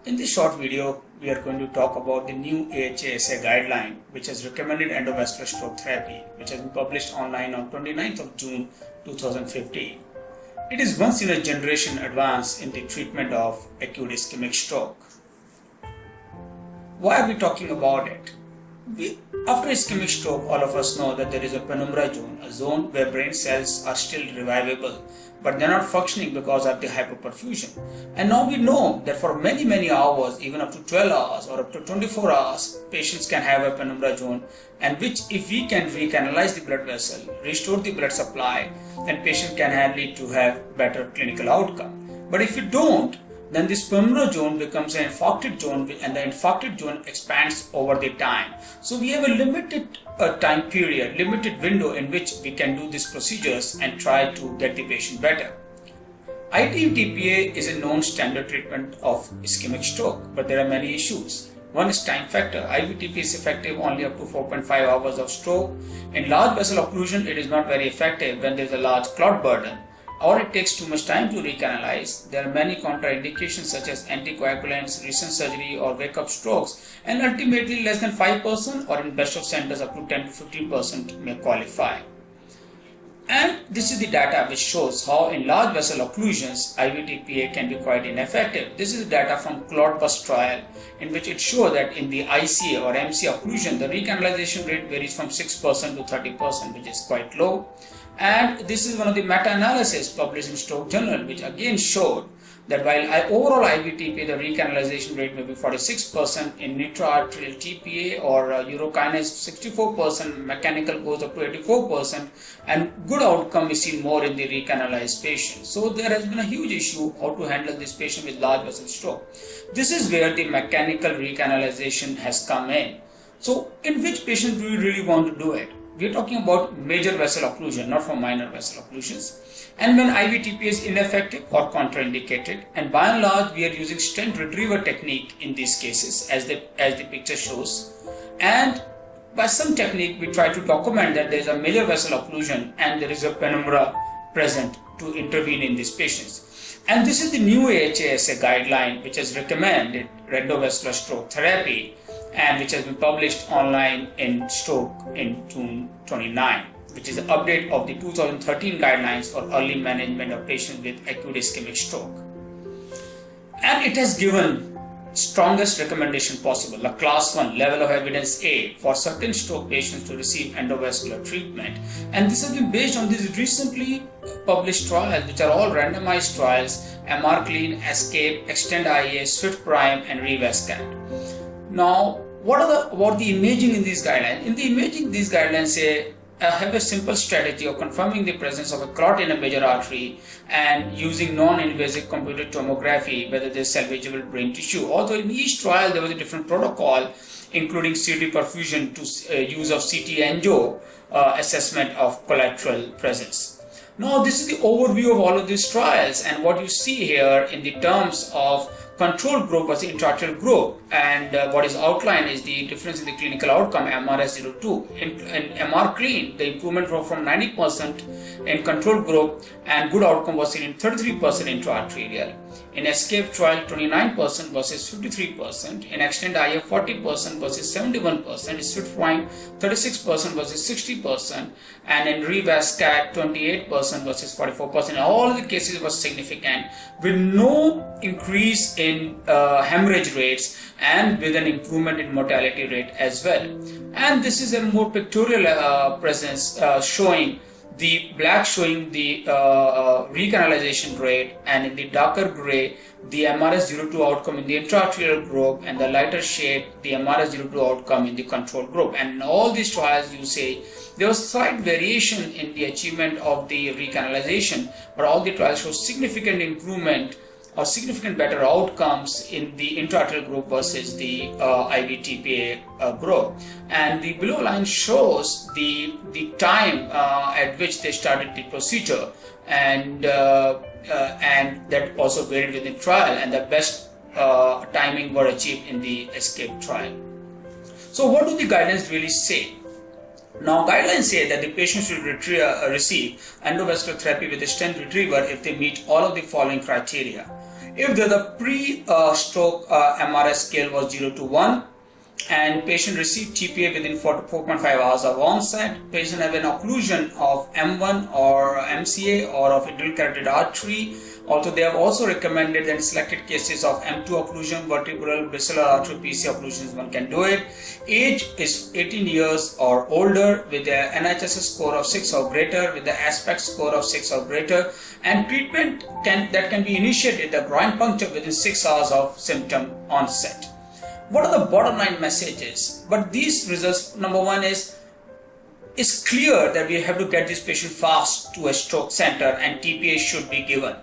In this short video, we are going to talk about the new AHA-SA guideline, which has recommended endovascular stroke therapy, which has been published online on 29th of June 2015. It is once in a generation advance in the treatment of acute ischemic stroke. Why are we talking about it? After ischemic stroke, all of us know that there is a penumbra zone, a zone where brain cells are still revivable, but they are not functioning because of the hypoperfusion. And now we know that for many hours, even up to 12 hours or up to 24 hours, patients can have a penumbra zone, and which, if we can recanalize the blood vessel, restore the blood supply, then patient can lead to have better clinical outcome. But if we don't, then this penumbra zone becomes an infarcted zone, and the infarcted zone expands over the time. So we have a limited time period, limited window in which we can do these procedures and try to get the patient better. IVTPA is a known standard treatment of ischemic stroke, but there are many issues. One is time factor. IVTPA is effective only up to 4.5 hours of stroke. In large vessel occlusion, it is not very effective when there is a large clot burden, or it takes too much time to recanalize. There are many contraindications such as anticoagulants, recent surgery, or wake-up strokes, and ultimately less than 5%, or in best of centers up to 10 to 15% may qualify. And this is the data which shows how in large vessel occlusions IVTPA can be quite ineffective. This is the data from ClotBust trial, in which it showed that in the ICA or MC occlusion, the recanalization rate varies from 6% to 30%, which is quite low. And this is one of the meta-analysis published in Stroke Journal, which again showed that while overall IVTPA, the recanalization rate may be 46%, in intra-arterial TPA or urokinase 64%, mechanical goes up to 84%, and good outcome is seen more in the recanalized patients. So there has been a huge issue how to handle this patient with large vessel stroke. This is where the mechanical recanalization has come in. So in which patient do you really want to do it? We are talking about major vessel occlusion, not for minor vessel occlusions. And when IVTPA is ineffective or contraindicated, and by and large we are using stent retriever technique in these cases, as the picture shows. And by some technique we try to document that there is a major vessel occlusion and there is a penumbra present to intervene in these patients. And this is the new AHA-SA guideline, which has recommended endovascular stroke therapy, and which has been published online in Stroke in June 29, which is the update of the 2013 guidelines for early management of patients with acute ischemic stroke. And it has given strongest recommendation possible, a class 1 level of evidence A for certain stroke patients to receive endovascular treatment. And this has been based on these recently published trials, which are all randomized trials: MR-Clean, ESCAPE, Extend-IA, SWIFT Prime, and ReVasCAT. Now, what about the imaging in these guidelines? In the imaging, these guidelines say have a simple strategy of confirming the presence of a clot in a major artery and using non-invasive computed tomography whether there is salvageable brain tissue. Although in each trial there was a different protocol, including CT perfusion to use of CT angio assessment of collateral presence. Now, this is the overview of all of these trials, and what you see here in the terms of control group versus intra-arterial group, and what is outlined is the difference in the clinical outcome, MRS02. In MR-Clean, the improvement was from 90% in control group, and good outcome was seen in 33% intra-arterial. In ESCAPE trial, 29% versus 53%. In Extend-IA, 40% versus 71%. In SWIFT Prime, 36% versus 60%. And in ReVasCAT, 28% versus 44%. All the cases were significant, with no increase in hemorrhage rates and with an improvement in mortality rate as well. And this is a more pictorial presence showing the black showing the recanalization rate, and in the darker gray the MRS02 outcome in the intra-arterial group, and the lighter shade the MRS02 outcome in the control group. And in all these trials you say there was slight variation in the achievement of the recanalization, but all the trials show significant improvement or significant better outcomes in the intra-arterial group versus the IVTPA group. And the below line shows the time at which they started the procedure, and that also varied within trial, and the best timing were achieved in the ESCAPE trial. So what do the guidelines really say? Now, guidelines say that the patient should receive endovascular therapy with a stent retriever if they meet all of the following criteria. If the pre-stroke MRS scale was 0 to 1, and patient received TPA within 4 to 4.5 hours of onset, patient have an occlusion of M1 or MCA or of internal carotid artery. Although they have also recommended that in selected cases of M2 occlusion, vertebral basilar artery PC occlusions, one can do it. Age is 18 years or older with the NHS score of 6 or greater, with the aspect score of 6 or greater, and treatment that can be initiated the groin puncture within 6 hours of symptom onset. What are the bottom line messages? But these results, number one is, it's clear that we have to get this patient fast to a stroke center and TPA should be given.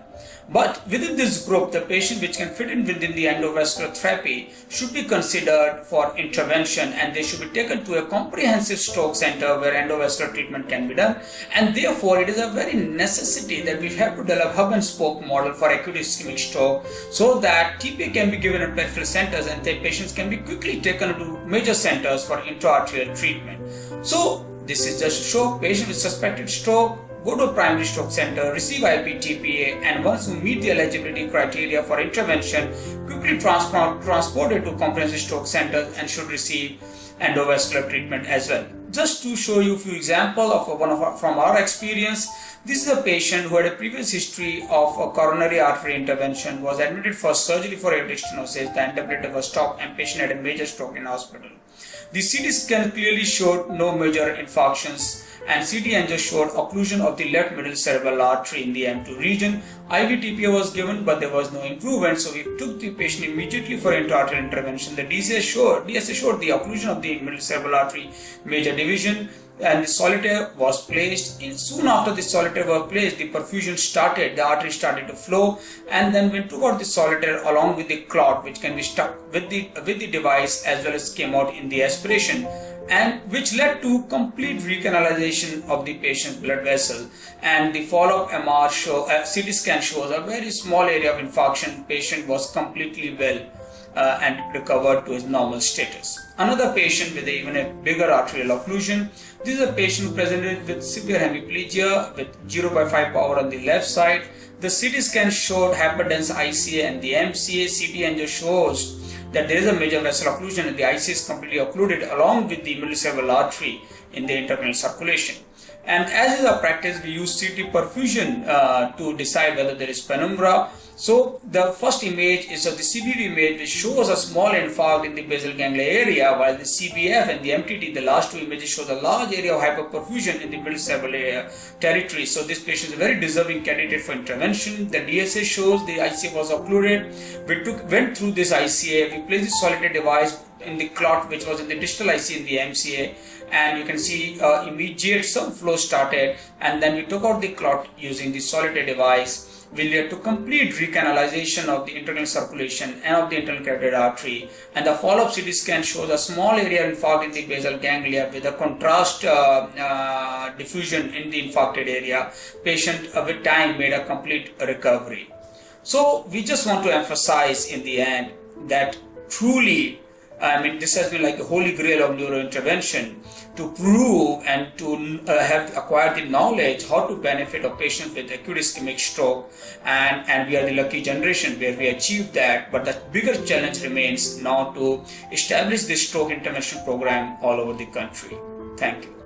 But within this group, the patient which can fit in within the endovascular therapy should be considered for intervention, and they should be taken to a comprehensive stroke center where endovascular treatment can be done. And therefore, it is a very necessity that we have to develop hub and spoke model for acute ischemic stroke so that TPA can be given at peripheral centers and the patients can be quickly taken to major centers for intra-arterial treatment. So this is just to show patient with suspected stroke, go to a primary stroke center, receive IP TPA, and once you meet the eligibility criteria for intervention, quickly transported to comprehensive stroke centers and should receive endovascular treatment as well. Just to show you a few examples from our experience, this is a patient who had a previous history of a coronary artery intervention, was admitted for surgery for aortic stenosis, the anteplator was stopped, and patient had a major stroke in hospital. The CT scan clearly showed no major infarctions, and CT angio showed occlusion of the left middle cerebral artery in the M2 region. IV TPA was given, but there was no improvement, so we took the patient immediately for intra-arterial intervention. The DSA showed the occlusion of the middle cerebral artery, major division, and the solitaire was placed. Soon after the solitaire was placed, the perfusion started, the artery started to flow, and then we took out the solitaire along with the clot, which can be stuck with the device as well as came out in the aspiration, and which led to complete recanalization of the patient's blood vessel. And the follow-up CT scan shows a very small area of infarction. Patient was completely well and recovered to his normal status. Another patient with even a bigger arterial occlusion. This is a patient who presented with severe hemiplegia with 0/5 power on the left side. The CT scan showed hyperdense ICA and the MCA. CT angio shows that there is a major vessel occlusion and the ICA is completely occluded along with the middle cerebral artery in the intercranial circulation. And as is our practice, we use CT perfusion to decide whether there is penumbra. So the first image is of the CBV image, which shows a small infarct in the basal ganglia area, while the CBF and the MTT, the last two images, shows a large area of hyperperfusion in the middle cerebral area territory. So this patient is a very deserving candidate for intervention. The DSA shows the ICA was occluded. We went through this ICA, we placed the solitaire device in the clot which was in the distal ICA in the MCA, and you can see immediate some flow started, and then we took out the clot using the solitaire device. We led to complete recanalization of the internal circulation and of the internal carotid artery, and the follow-up CT scan shows a small area infarct in the basal ganglia with a contrast diffusion in the infarcted area. Patient with time made a complete recovery. So we just want to emphasize in the end that truly, this has been like a holy grail of neurointervention to prove and to have acquired the knowledge how to benefit a patient with acute ischemic stroke, and we are the lucky generation where we achieved that. But the bigger challenge remains now to establish this stroke intervention program all over the country. Thank you.